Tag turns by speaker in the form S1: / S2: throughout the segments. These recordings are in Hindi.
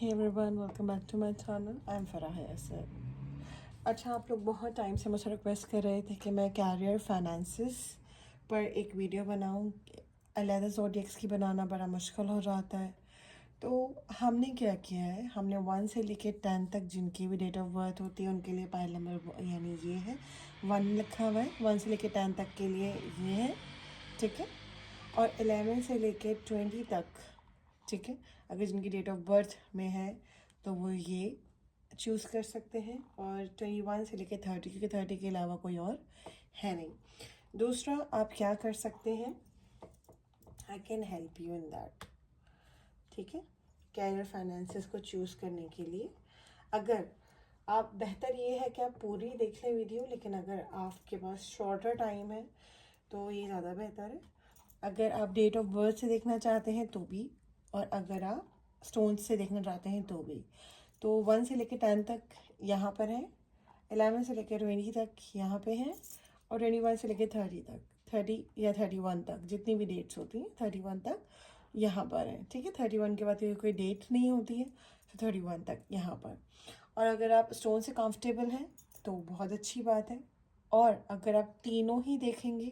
S1: Hey everyone, welcome back to my channel. I'm Farah यासर। अच्छा, आप लोग बहुत टाइम से मुझसे रिक्वेस्ट कर रहे थे कि मैं कैरियर फाइनेंसिस पर एक वीडियो बनाऊं। अलहदा ज़ोडिएक्स की बनाना बड़ा मुश्किल हो जाता है। तो हमने क्या किया है, हमने 1 से लेके 10 तक जिनकी भी डेट ऑफ बर्थ होती है उनके लिए पहला नंबर यानी ये है 1 लिखा हुआ है। 1 से लेके 10 तक के लिए ये है, ठीक है। और 11 से लेके 20 तक, ठीक है, अगर जिनकी डेट ऑफ बर्थ में है तो वो ये चूज़ कर सकते हैं। और 21 से लेके 30, क्योंकि 30 के अलावा कोई और है नहीं। दूसरा आप क्या कर सकते हैं, I can help you in that, ठीक है। कैरियर फाइनेंसेस को चूज़ करने के लिए अगर आप, बेहतर ये है कि आप पूरी देख लें वीडियो, लेकिन अगर आपके पास शॉर्टर टाइम है तो ये ज़्यादा बेहतर है। अगर आप डेट ऑफ बर्थ से देखना चाहते हैं तो भी, और अगर आप स्टोन से देखना चाहते हैं तो भी। तो 1 से लेकर 10 तक यहाँ पर है, 11 से लेकर 20 तक यहाँ पे है, और 21 से लेकर 30 तक, 30 या 31 तक, जितनी भी डेट्स होती हैं 31 तक यहाँ पर है, ठीक है। 31 के बाद कोई डेट नहीं होती है, तो 31 तक यहाँ पर। और अगर आप स्टोन से कंफर्टेबल हैं तो बहुत अच्छी बात है। और अगर आप तीनों ही देखेंगे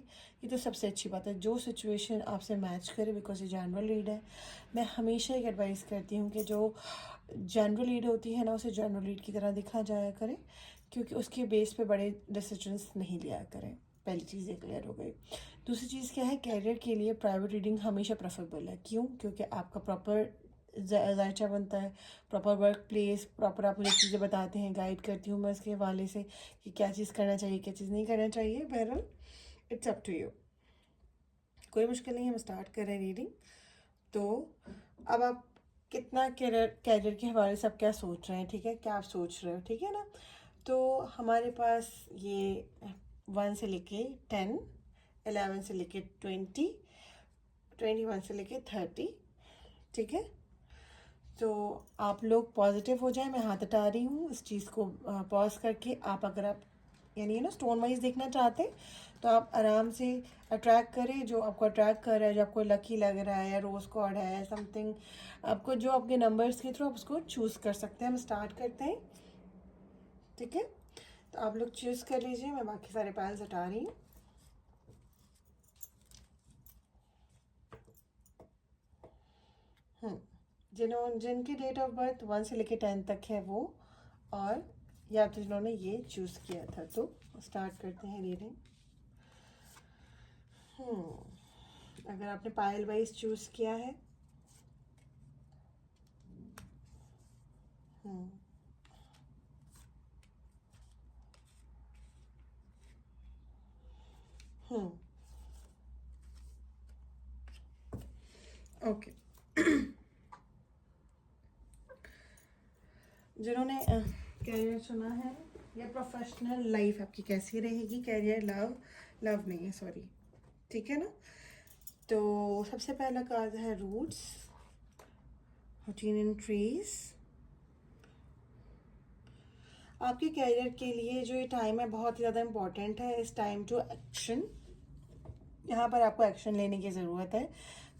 S1: ये तो सबसे अच्छी बात है, जो सिचुएशन आपसे मैच करे, बिकॉज ये जनरल रीड है। मैं हमेशा एक एडवाइस करती हूँ कि जो जनरल रीड होती है ना, उसे जनरल रीड की तरह दिखा जाया करें, क्योंकि उसके बेस पे बड़े डिसीजंस नहीं लिया करें। पहली चीज़ ये क्लियर हो गई। दूसरी चीज़ क्या है, कैरियर के लिए प्राइवेट रीडिंग हमेशा प्रेफरेबल है। क्यों? क्योंकि आपका प्रॉपर जायचा बनता है, प्रॉपर वर्क प्लेस, प्रॉपर आप मुझे चीज़ें बताते हैं, गाइड करती हूँ मैं उसके हवाले से कि क्या चीज़ करना चाहिए, क्या चीज़ नहीं करना चाहिए। बहरहाल इट्स अप टू यू, कोई मुश्किल नहीं है। हम स्टार्ट कर रहे हैं रीडिंग। तो अब आप कितना कैरियर के हवाले से आप क्या सोच रहे हैं, ठीक है, क्या आप सोच रहे हो, ठीक है ना। तो हमारे पास ये 1 से लेके 10, 11 से लेके 20, 21 से लेके 30, ठीक है। तो आप लोग पॉजिटिव हो जाए, मैं हाथ हटा रही हूँ इस चीज़ को पॉज करके। आप अगर आप यानी ना स्टोन वाइज देखना चाहते हैं तो आप आराम से अट्रैक्ट करें जो आपको अट्रैक्ट कर रहा है, जो आपको लकी लग रहा है, या रोज़ कॉर्ड है समथिंग, आपको जो आपके नंबर्स के थ्रू आप उसको चूज़ कर सकते हैं। हम स्टार्ट करते हैं, ठीक है। तो आप लोग चूज़ कर लीजिए, मैं बाकी सारे पाइल्स हटा रही हूँ। जिनकी डेट ऑफ बर्थ 1 से लेके 10 तक है वो, और या तो जिन्होंने ये चूज़ किया था। तो स्टार्ट करते हैं रीडिंग। अगर आपने पायल वाइज चूज़ किया है, ओके। जिन्होंने कैरियर चुना है या प्रोफेशनल लाइफ आपकी कैसी रहेगी, कैरियर, लव नहीं है, सॉरी, ठीक है ना। तो सबसे पहला कार्ड है रूट्स, रूटीन इन ट्रीज। आपके कैरियर के लिए जो ये टाइम है बहुत ही ज़्यादा इम्पॉर्टेंट है। इस टाइम टू एक्शन, यहाँ पर आपको एक्शन लेने की ज़रूरत है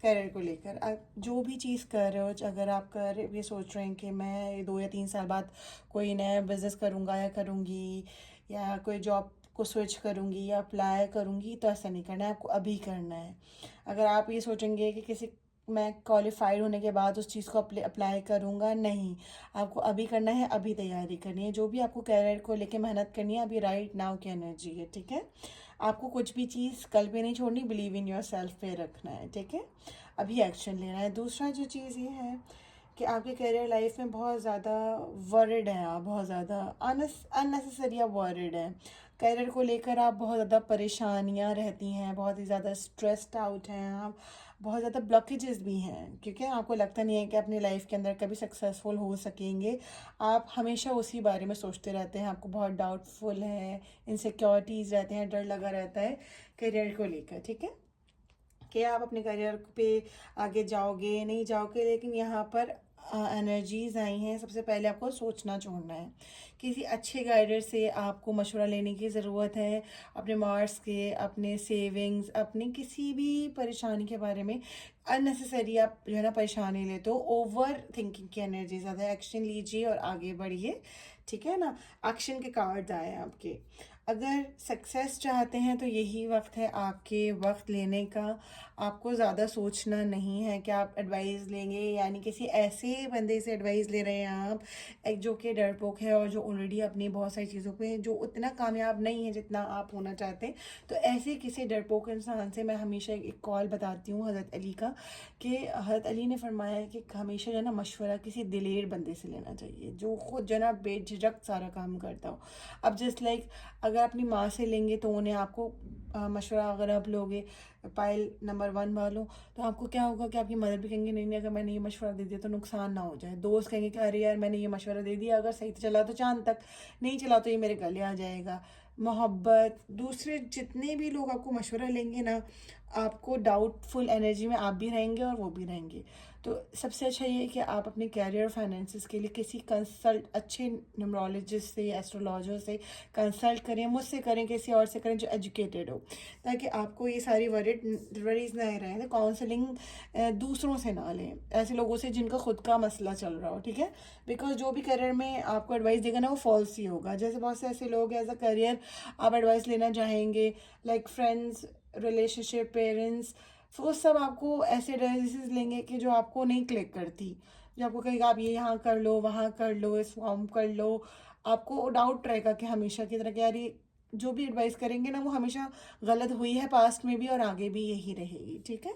S1: कैरियर को लेकर। आप जो भी चीज़ कर रहे हो, अगर आप ये सोच रहे हैं कि मैं 2 या 3 साल बाद कोई नया बिज़नेस करूँगा या करूँगी, या कोई जॉब को स्विच करूँगी या अप्लाई करूँगी, तो ऐसा नहीं करना है, आपको अभी करना है। अगर आप ये सोचेंगे कि मैं क्वालिफाइड होने के बाद उस चीज़ को अप्लाई करूँगा, नहीं, आपको अभी करना है, अभी तैयारी करनी है। जो भी आपको कैरियर को लेके मेहनत करनी है, अभी राइट नाउ की एनर्जी है, ठीक है। आपको कुछ भी चीज़ कल पे नहीं छोड़नी, बिलीव इन योर सेल्फ पे रखना है, ठीक है, अभी एक्शन लेना है। दूसरा जो चीज़ ये है कि आपके करियर लाइफ में बहुत ज़्यादा वरिड हैं आप, बहुत ज़्यादा अननेसेसरी आप वरिड हैं। करियर को लेकर आप बहुत ज़्यादा परेशानियां रहती हैं, बहुत ही ज़्यादा स्ट्रेस्ड आउट हैं आप, बहुत ज़्यादा ब्लॉकेजेस भी हैं, क्योंकि आपको लगता नहीं है कि अपनी लाइफ के अंदर कभी सक्सेसफुल हो सकेंगे। आप हमेशा उसी बारे में सोचते रहते हैं, आपको बहुत डाउटफुल है, इनसिक्योरिटीज़ रहते हैं, डर लगा रहता है करियर को लेकर, ठीक है, कि आप अपने करियर पे आगे जाओगे नहीं जाओगे। लेकिन यहाँ पर एनर्जीज आई हैं, सबसे पहले आपको सोचना छोड़ना है। किसी अच्छे गाइडर से आपको मशवरा लेने की ज़रूरत है, अपने मार्क्स के, अपने सेविंग्स, अपनी किसी भी परेशानी के बारे में। अननेसेसरी आप जो है ना परेशानी लेते हो, ओवर थिंकिंग की एनर्जी ज़्यादा। एक्शन लीजिए और आगे बढ़िए, ठीक है ना। एक्शन के कार्ड आए हैं आपके। अगर सक्सेस चाहते हैं तो यही वक्त है आपके वक्त लेने का। आपको ज़्यादा सोचना नहीं है कि आप एडवाइस लेंगे, यानी किसी ऐसे बंदे से एडवाइस ले रहे हैं आप एक जो कि डरपोक है और जो ऑलरेडी अपनी बहुत सारी चीज़ों पे जो उतना कामयाब नहीं है जितना आप होना चाहते हैं। तो ऐसे किसी डरपोक इंसान से मैं हमेशा एक कॉल बताती हूँ हज़रत अली का, कि हज़रत अली ने फरमाया है कि हमेशा जो है ना मशवरा किसी दिलेर बंदे से लेना चाहिए, जो खुद जो है ना बेझिझक सारा काम करता हो। अब जस्ट लाइक अगर अपनी माँ से लेंगे तो उन्हें आपको मशवरा अगर आप लोगे पाइल नंबर 1 वालों, तो आपको क्या होगा कि आपकी मदर भी कहेंगे नहीं नहीं अगर मैंने ये मशवरा दे दिया तो नुकसान ना हो जाए। दोस्त कहेंगे कि अरे यार मैंने ये मशवरा दे दिया, अगर सही चला तो चांद तक, नहीं चला तो ये मेरे गले आ जाएगा। मोहब्बत, दूसरे जितने भी लोग आपको मशवरा लेंगे ना, आपको डाउटफुल एनर्जी में आप भी रहेंगे और वो भी रहेंगे। तो सबसे अच्छा ये है कि आप अपने कैरियर और फाइनेंसिस के लिए किसी कंसल्ट अच्छे न्यूमरोलॉजिस्ट से, एस्ट्रोलॉजर से कंसल्ट करें, मुझसे करें, किसी और से करें जो एजुकेटेड हो, ताकि आपको ये सारी वरीज ना रहें। तो काउंसलिंग दूसरों से ना लें, ऐसे लोगों से जिनका खुद का मसला चल रहा हो, ठीक है। बिकॉज जो भी करियर में आपको एडवाइस देगा ना वो फॉल्स ही होगा। जैसे बहुत से ऐसे लोग एज अ करियर आप एडवाइस लेना चाहेंगे, लाइक फ्रेंड्स, रिलेशनशिप, पेरेंट्स, वो सब आपको ऐसे एडवाइसेस लेंगे कि जो आपको नहीं क्लिक करती, जो आपको कहेगा आप ये यहाँ कर लो, वहाँ कर लो, इस फॉर्म कर लो। आपको डाउट रहेगा कि हमेशा की तरह कि यार ये जो भी एडवाइस करेंगे ना वो हमेशा गलत हुई है पास्ट में भी और आगे भी यही रहेगी, ठीक है।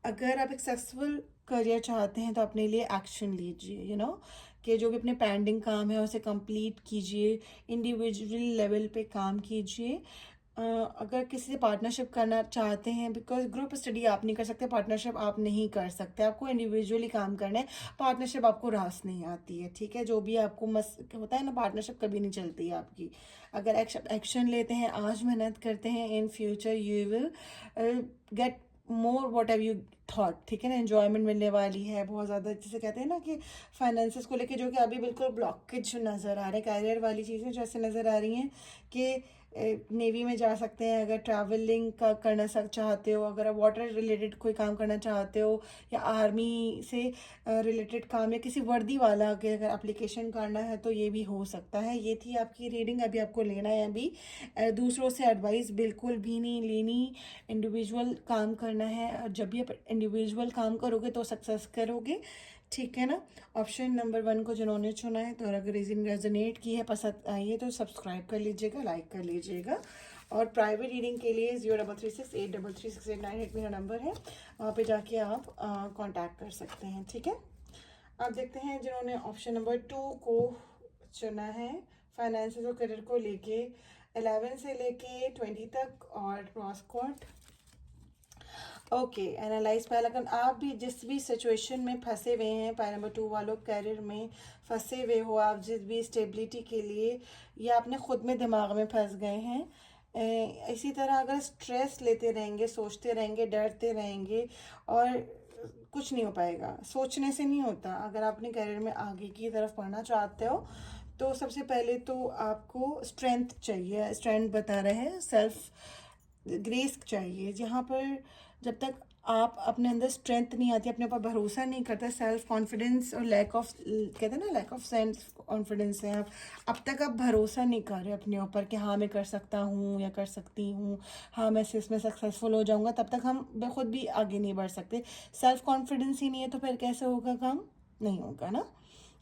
S1: अगर आप एक सक्सेसफुल करियर चाहते हैं तो अपने लिए एक्शन लीजिए, कि जो भी अपने पेंडिंग काम है उसे कंप्लीट कीजिए, इंडिविजुअल लेवल पे काम कीजिए। अगर किसी से पार्टनरशिप करना चाहते हैं, बिकॉज ग्रुप स्टडी आप नहीं कर सकते, पार्टनरशिप आप नहीं कर सकते, आपको इंडिविजुअली काम करना है। पार्टनरशिप आपको रास नहीं आती है, ठीक है। जो भी आपको होता है ना, पार्टनरशिप कभी नहीं चलती है आपकी। अगर एक्शन लेते हैं, आज मेहनत करते हैं, in future you will get more what एव यू थॉट, ठीक है ना। एन्जॉयमेंट मिलने वाली है बहुत ज़्यादा। जैसे कहते हैं ना कि फाइनेंसिस को लेके जो कि अभी बिल्कुल ब्लॉकेज नज़र आ रहे हैं, कैरियर वाली चीज़ें जो ऐसे नज़र आ रही हैं कि नेवी में जा सकते हैं, अगर ट्रैवलिंग का करना चाहते हो, अगर आप वाटर रिलेटेड कोई काम करना चाहते हो, या आर्मी से रिलेटेड काम, या किसी वर्दी वाला के अगर एप्लीकेशन करना है तो ये भी हो सकता है। ये थी आपकी रीडिंग। अभी आपको लेना है, अभी दूसरों से एडवाइस बिल्कुल भी नहीं लेनी, इंडिविजुअल काम करना है। और जब भी आप इंडिविजुअल काम करोगे तो सक्सेस करोगे, ठीक है ना। ऑप्शन नंबर 1 को जिन्होंने चुना है, तो अगर रीजन रेजोनेट की है, पसंद आई है, तो सब्सक्राइब कर लीजिएगा, लाइक कर लीजिएगा। और प्राइवेट रीडिंग के लिए 0336833689 मेरा नंबर है, वहाँ पे जाके आप कांटेक्ट कर सकते हैं, ठीक है। अब देखते हैं जिन्होंने ऑप्शन नंबर 2 को चुना है, फाइनेंस और करियर को लेके 11 से लेके 20 तक, और क्रॉस कोर्ट। ओके, एनालाइज पहला कारण, आप भी जिस भी सिचुएशन में फंसे हुए हैं, पाई नंबर 2 वालों कैरियर में फंसे हुए हो, आप जिस भी स्टेबिलिटी के लिए, या अपने खुद में दिमाग में फंस गए हैं। इसी तरह अगर स्ट्रेस लेते रहेंगे, सोचते रहेंगे, डरते रहेंगे, और कुछ नहीं हो पाएगा, सोचने से नहीं होता। अगर आप अपने कैरियर में आगे की तरफ बढ़ना चाहते हो तो सबसे पहले तो आपको स्ट्रेंथ चाहिए। स्ट्रेंथ बता रहे हैं, सेल्फ ग्रेस चाहिए, जहाँ पर जब तक आप अपने अंदर स्ट्रेंथ नहीं आती, अपने ऊपर भरोसा नहीं करता, सेल्फ कॉन्फिडेंस और लैक ऑफ, कहते हैं ना, लैक ऑफ सेल्फ कॉन्फिडेंस है आप, अब तक आप भरोसा नहीं कर रहे अपने ऊपर कि हाँ मैं कर सकता हूँ या कर सकती हूँ, हाँ मैं इसमें सक्सेसफुल हो जाऊँगा, तब तक हम खुद भी आगे नहीं बढ़ सकते। सेल्फ कॉन्फिडेंस ही नहीं है तो फिर कैसे होगा काम, नहीं होगा ना।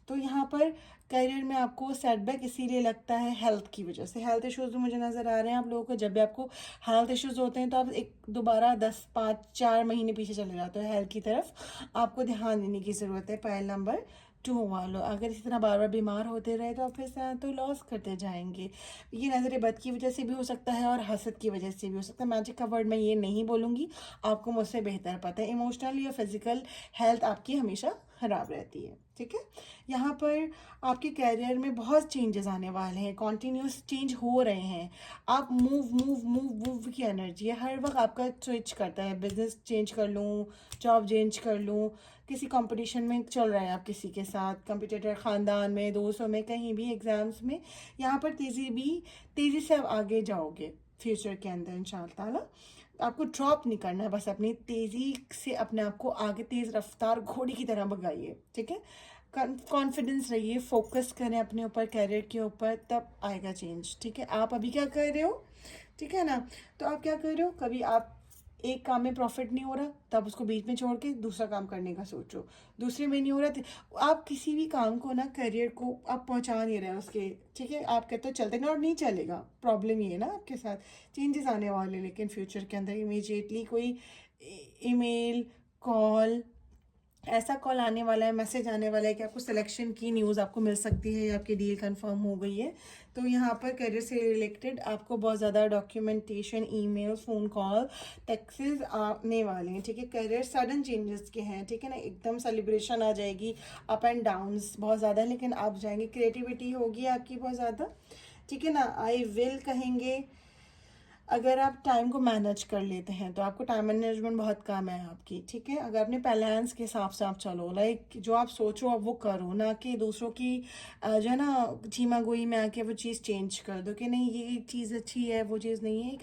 S1: तो यहाँ पर करियर में आपको सेटबैक इसीलिए लगता है हेल्थ की वजह से। हेल्थ इश्यूज मुझे नज़र आ रहे हैं आप लोगों को। जब भी आपको हेल्थ इश्यूज होते हैं तो आप एक दोबारा 10-5-4 महीने पीछे चले जाते हो हेल्थ की तरफ, आपको ध्यान देने की ज़रूरत है। पाइल नंबर 2 वालों, अगर इसी तरह बार बार बीमार होते रहे तो आप फिर से तो लॉस करते जाएंगे। ये नज़र बद की वजह से भी हो सकता है और हसद की वजह से भी हो सकता है। मैजिक का वर्ड मैं ये नहीं बोलूँगी, आपको मुझसे बेहतर पता है। इमोशनल या फिजिकल हेल्थ आपकी हमेशा ख़राब रहती है, ठीक है। यहाँ पर आपके कैरियर में बहुत चेंजेस आने वाले हैं, कॉन्टीन्यूस चेंज हो रहे हैं। आप मूव की एनर्जी है, हर वक्त आपका स्विच करता है, बिजनेस चेंज कर लूँ, जॉब चेंज कर लूँ, किसी कंपटीशन में चल रहे हैं आप किसी के साथ, कंपटीटर, ख़ानदान में, दोस्तों में, कहीं भी एग्ज़ाम्स में, यहाँ पर तेज़ी से आप आगे जाओगे फ्यूचर के अंदर इंशाअल्लाह ताला। आपको ड्रॉप नहीं करना है, बस अपनी तेज़ी से अपने आप को आगे तेज़ रफ्तार घोड़ी की तरह भगाइए, ठीक है। कॉन्फिडेंस रहिए, फोकस करें अपने ऊपर, कैरियर के ऊपर, तब आएगा चेंज, ठीक है। आप अभी क्या कर रहे हो, ठीक है ना, तो आप क्या कर रहे हो, कभी आप एक काम में प्रॉफिट नहीं हो रहा तब उसको बीच में छोड़ के दूसरा काम करने का सोचो, दूसरे में नहीं हो रहा तो आप किसी भी काम को ना, करियर को आप पहुंचा नहीं रहे उसके, ठीक है। आप कहते हो चलते ना, और नहीं चलेगा, प्रॉब्लम ये है ना आपके साथ, चेंजेस आने वाले, लेकिन फ्यूचर के अंदर इमीडिएटली कोई ईमेल, कॉल, ऐसा कॉल आने वाला है, मैसेज आने वाला है कि आपको सिलेक्शन की न्यूज़ आपको मिल सकती है या आपकी डील कंफर्म हो गई है। तो यहाँ पर करियर से रिलेटेड आपको बहुत ज़्यादा documentation, email, phone call, Texas आने वाले हैं, ठीक है। करियर सडन चेंजेस के हैं, ठीक है ना, एकदम सेलिब्रेशन आ जाएगी, अप एंड डाउन्स बहुत ज़्यादा, लेकिन आप जाएंगे, क्रिएटिविटी होगी आपकी बहुत ज़्यादा, ठीक है ना। आई विल कहेंगे, अगर आप टाइम को मैनेज कर लेते हैं तो आपको टाइम मैनेजमेंट बहुत कम है आपकी, ठीक है। अगर अपने प्लान्स के हिसाब से आप चलो, लाइक जो आप सोचो अब वो करो, ना कि दूसरों की जो है ना झीमा गोई में आके वो चीज़ चेंज कर दो कि नहीं ये चीज़ अच्छी है, वो चीज़ नहीं है। एक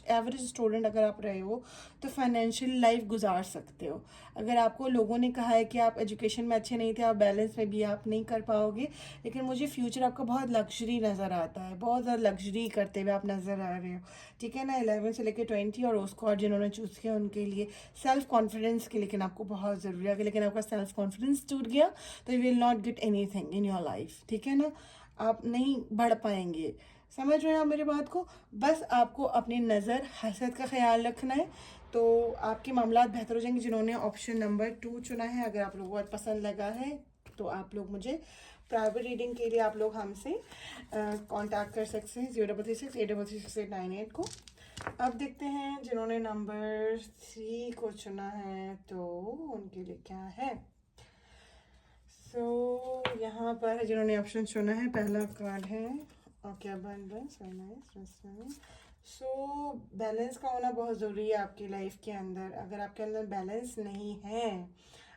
S1: एवरेज स्टूडेंट अगर आप रहे हो तो फाइनेंशियल लाइफ गुजार सकते हो। अगर आपको लोगों ने कहा है कि आप एजुकेशन में अच्छे नहीं थे, आप बैलेंस में भी आप नहीं कर पाओगे, लेकिन मुझे फ्यूचर आपका बहुत लग्जरी नज़र आता है, बहुत ज़्यादा लग्जरी करते हुए आप नज़र आ रहे हो, ठीक है ना। 11 से लेकर 20 और उसको और जिन्होंने चूज़ किया उनके लिए सेल्फ कॉन्फिडेंस की लेकिन आपको बहुत ज़रूरी है, लेकिन आपका सेल्फ कॉन्फिडेंस टूट गया तो you will not get anything in your life, ठीक है ना। आप नहीं बढ़ पाएंगे, समझ रहे हैं आप मेरी बात को। बस आपको अपनी नज़र हसरत का ख्याल रखना है, तो आपके मामला बेहतर हो जाएंगे। जिन्होंने ऑप्शन नंबर 2 चुना है, अगर आप लोगों को बहुत पसंद लगा है तो आप लोग मुझे प्राइवेट रीडिंग के लिए आप लोग हमसे कांटेक्ट कर सकते हैं 0336833698 को। अब देखते हैं जिन्होंने नंबर 3 को चुना है तो उनके लिए क्या है। यहाँ पर जिन्होंने ऑप्शन चुना है, पहला कार्ड है okay, abundance, very nice. Balance का होना बहुत ज़रूरी है आपकी लाइफ के अंदर। अगर आपके अंदर बैलेंस नहीं है,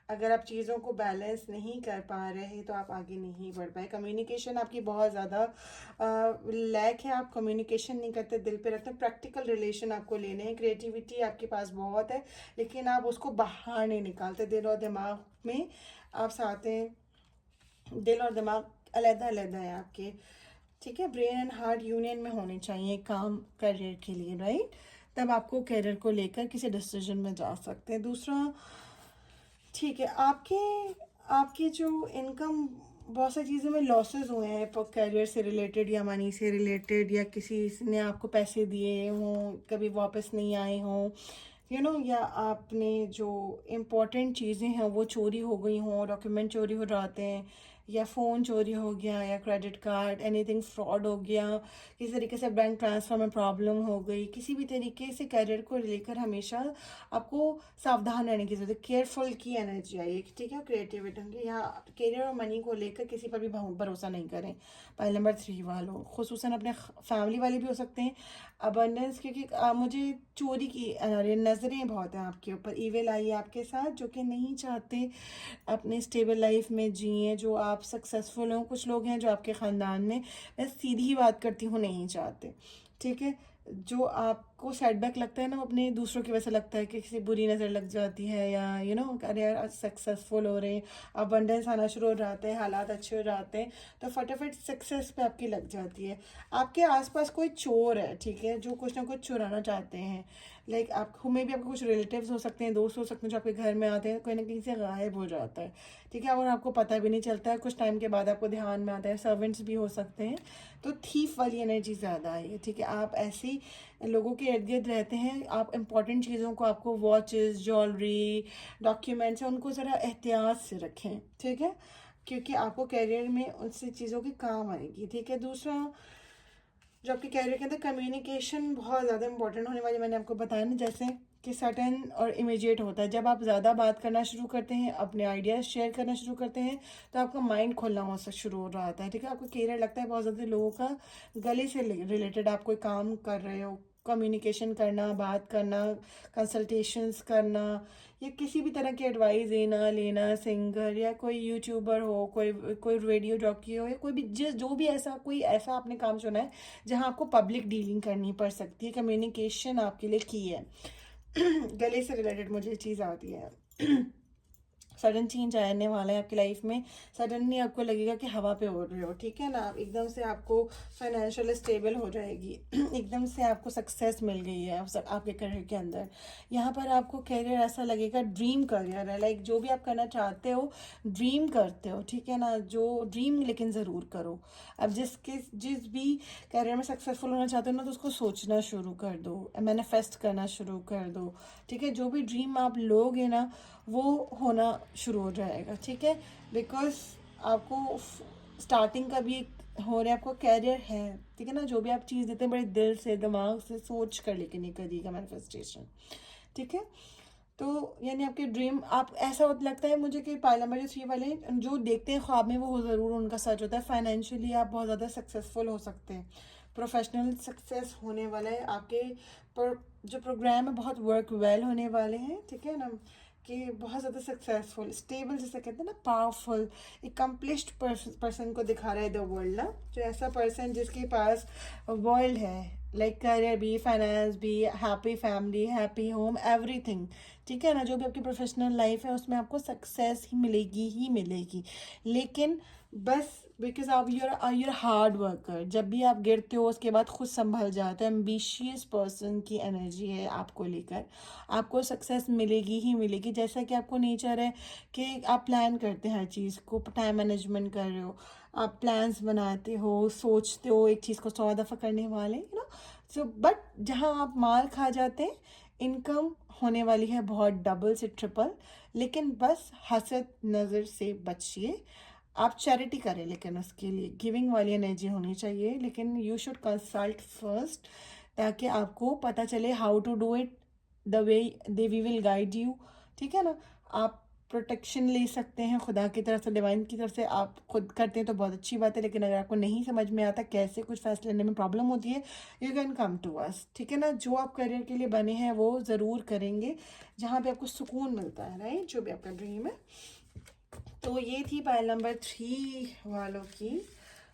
S1: अगर आप चीज़ों को बैलेंस नहीं कर पा रहे तो आप आगे नहीं बढ़ पाए। कम्युनिकेशन आपकी बहुत ज़्यादा लैक है, आप कम्युनिकेशन नहीं करते, दिल पे रखते। प्रैक्टिकल रिलेशन आपको लेने हैं, क्रिएटिविटी आपके पास बहुत है लेकिन आप उसको बाहर नहीं निकालते। दिल और दिमाग में आप चाहते हैं, दिल और दिमाग अलग-अलग है आपके, ठीक है। ब्रेन एंड हार्ट यूनियन में होने चाहिए काम करियर के लिए, राइट। तब आपको करियर को लेकर किसी डिसीजन में जा सकते हैं। दूसरा, ठीक है, आपके जो इनकम बहुत सारी चीज़ों में लॉसेस हुए हैं करियर से रिलेटेड या मनी से रिलेटेड, या किसी ने आपको पैसे दिए हों कभी वापस नहीं आए हों, या आपने जो इम्पोर्टेंट चीज़ें हैं वो चोरी हो गई हों, डॉक्यूमेंट चोरी हो जाते हैं, या फ़ोन चोरी हो गया, या क्रेडिट कार्ड एनीथिंग फ्रॉड हो गया, किसी तरीके से बैंक ट्रांसफ़र में प्रॉब्लम हो गई, किसी भी तरीके से करियर को लेकर हमेशा आपको सावधान रहने की ज़रूरत है। केयरफुल की एनर्जी आई, ठीक है। क्रिएटिविटी या करियर और मनी को लेकर किसी पर भी भरोसा नहीं करें। पहले नंबर 3 वालों, खुसूसन अपने फैमिली वाले भी हो सकते हैं। अबंडेंस, क्योंकि मुझे चोरी की नज़रें बहुत हैं आपके ऊपर, ईविल आई है आपके साथ, जो कि नहीं चाहते अपने स्टेबल लाइफ में जिए, जो आप सक्सेसफुल हों। कुछ लोग हैं जो आपके ख़ानदान में, मैं सीधी ही बात करती हूँ, नहीं चाहते, ठीक है। जो आपको सेटबैक लगता है ना, अपने दूसरों की वजह से लगता है कि किसी बुरी नज़र लग जाती है, या अरे यार सक्सेसफुल हो रहे हैं, अबंडेंस आना शुरू हो जाते हैं, हालात अच्छे हो जाते हैं तो फटाफट सक्सेस पे आपकी लग जाती है। आपके आसपास कोई चोर है, ठीक है, जो कुछ ना कुछ चुराना चाहते हैं। लाइक आपको में भी आपके कुछ रिलेटिव्स हो सकते हैं, दोस्त हो सकते हैं जो आपके घर में आते हैं, कोई ना कहीं से गायब हो जाता है, ठीक है, और आपको पता भी नहीं चलता है, कुछ टाइम के बाद आपको ध्यान में आता है। सर्वेंट्स भी हो सकते हैं, तो थीफ वाली एनर्जी ज़्यादा है, ठीक है। आप ऐसी लोगों के इर्द गिर्द रहते हैं, आप इंपॉर्टेंट चीज़ों को, आपको वॉचेस, ज्वेलरी, डॉक्यूमेंट्स हैं, उनको ज़रा एहतियात से रखें, ठीक है, क्योंकि आपको करियर में उनसे चीज़ों की काम आएगी, ठीक है। दूसरा, जो आपके कैरियर के अंदर कम्युनिकेशन बहुत ज़्यादा इंपॉर्टेंट होने वाली, मैंने आपको बताया ना, जैसे कि सटन और इमीडिएट होता है। जब आप ज़्यादा बात करना शुरू करते हैं, अपने आइडियाज़ शेयर करना शुरू करते हैं, तो आपका माइंड खुलना हो शुरू हो रहा है, ठीक है। आपको कैरियर लगता है बहुत ज़्यादा लोगों का गले से रिलेटेड, आप कोई काम कर रहे हो, कम्युनिकेशन करना, बात करना, कंसल्टेशंस करना, या किसी भी तरह की एडवाइस देना लेना, सिंगर या कोई यूट्यूबर हो, कोई कोई रेडियो जॉकी हो, या कोई भी जो भी ऐसा कोई ऐसा आपने काम चुना है जहाँ आपको पब्लिक डीलिंग करनी पड़ सकती है, कम्युनिकेशन आपके लिए की है। गले से रिलेटेड मुझे ये चीज़ आती है। सडन चेंज आने वाला है आपकी लाइफ में। सडनली आपको लगेगा कि हवा पे उड़ रहे हो, ठीक है ना। एकदम से आपको फाइनेंशियल स्टेबल हो जाएगी। एकदम से आपको सक्सेस मिल गई है आपके करियर के अंदर। यहाँ पर आपको करियर ऐसा लगेगा ड्रीम करियर है, लाइक जो भी आप करना चाहते हो ड्रीम करते हो, ठीक है ना। जो ड्रीम लेकिन ज़रूर करो। अब जिस भी करियर में सक्सेसफुल होना चाहते हो ना, तो उसको सोचना शुरू कर दो, मैनिफेस्ट करना शुरू कर दो, ठीक है। जो भी ड्रीम आप लोगे ना वो होना शुरू हो जाएगा, ठीक है। बिकॉज आपको स्टार्टिंग का भी हो रहा है, आपको कैरियर है, ठीक है ना। जो भी आप चीज़ देते हैं बड़े दिल से दिमाग से सोच कर लेके नहीं करिएगा मैनिफेस्टेशन, ठीक है। तो यानी आपके ड्रीम आप ऐसा लगता है मुझे कि पायला नंबर 3 वाले जो देखते हैं ख्वाब में वो ज़रूर उनका सच होता है। फाइनेंशियली आप बहुत ज़्यादा सक्सेसफुल हो सकते हैं, प्रोफेशनल सक्सेस होने वाला है आपके पर। जो प्रोग्राम है बहुत वर्क वेल होने वाले हैं, ठीक है ना। कि बहुत ज़्यादा सक्सेसफुल स्टेबल, जैसे कहते हैं ना, पावरफुल एकम्प्लिश्ड पर्सन को दिखा रहा है द वर्ल्ड ना। जो ऐसा पर्सन जिसके पास वर्ल्ड है, लाइक करियर भी, फाइनेंस भी, happy family, happy home, everything, ठीक है ना। जो भी आपकी प्रोफेशनल लाइफ है उसमें आपको सक्सेस ही मिलेगी। लेकिन बस बिकॉज आप यूर हार्ड वर्कर, जब भी आप गिरते हो उसके बाद खुद संभल जाते हो। एम्बिशियस पर्सन की एनर्जी है आपको लेकर, आपको सक्सेस मिलेगी ही मिलेगी। जैसा कि आपको नेचर है कि आप प्लान करते हैं हर चीज़ को, टाइम मैनेजमेंट कर रहे हो, आप प्लान्स बनाते हो, सोचते हो एक चीज़ को 100 दफ़ा करने वाले, यू नो। सो बट जहाँ आप मार खा जाते हैं, इनकम होने वाली है बहुत डबल से ट्रिपल, लेकिन बस हसद नज़र से बचिए। आप चैरिटी करें, लेकिन उसके लिए गिविंग वाली एनर्जी होनी चाहिए। लेकिन यू शुड कंसल्ट फर्स्ट, ताकि आपको पता चले how to do it the way they we will guide you, ठीक है ना। आप प्रोटेक्शन ले सकते हैं खुदा की तरफ से, डिवाइन की तरफ से। आप खुद करते हैं तो बहुत अच्छी बात है, लेकिन अगर आपको नहीं समझ में आता कैसे कुछ फैसले लेने में प्रॉब्लम होती है, you can come to us, ठीक है ना। जो आप करियर के लिए बने हैं वो ज़रूर करेंगे जहाँ पे आपको सुकून मिलता है, राइट, जो भी आपका ड्रीम है। तो ये थी पायल नंबर 3 वालों की।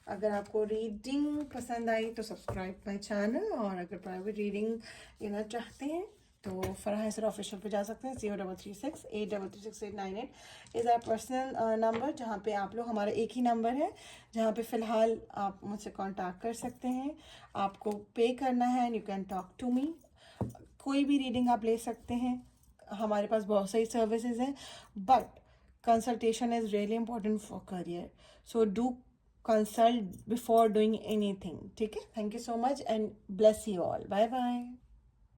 S1: अगर आपको रीडिंग पसंद आई तो सब्सक्राइब माई चैनल, और अगर प्राइवेट रीडिंग लेना चाहते हैं तो फराह यसर ऑफिशियल पे जा सकते हैं। 0336833898 इज़ आर पर्सनल नंबर, जहाँ पे आप लोग, हमारा एक ही नंबर है जहाँ पे फ़िलहाल आप मुझसे कांटेक्ट कर सकते हैं। आपको पे करना है and you can talk to me. कोई भी रीडिंग आप ले सकते हैं, हमारे पास बहुत सारी सर्विसेज हैं, but consultation is really important for career, so do consult before doing anything, ठीक है। thank you so much and bless you all, bye bye।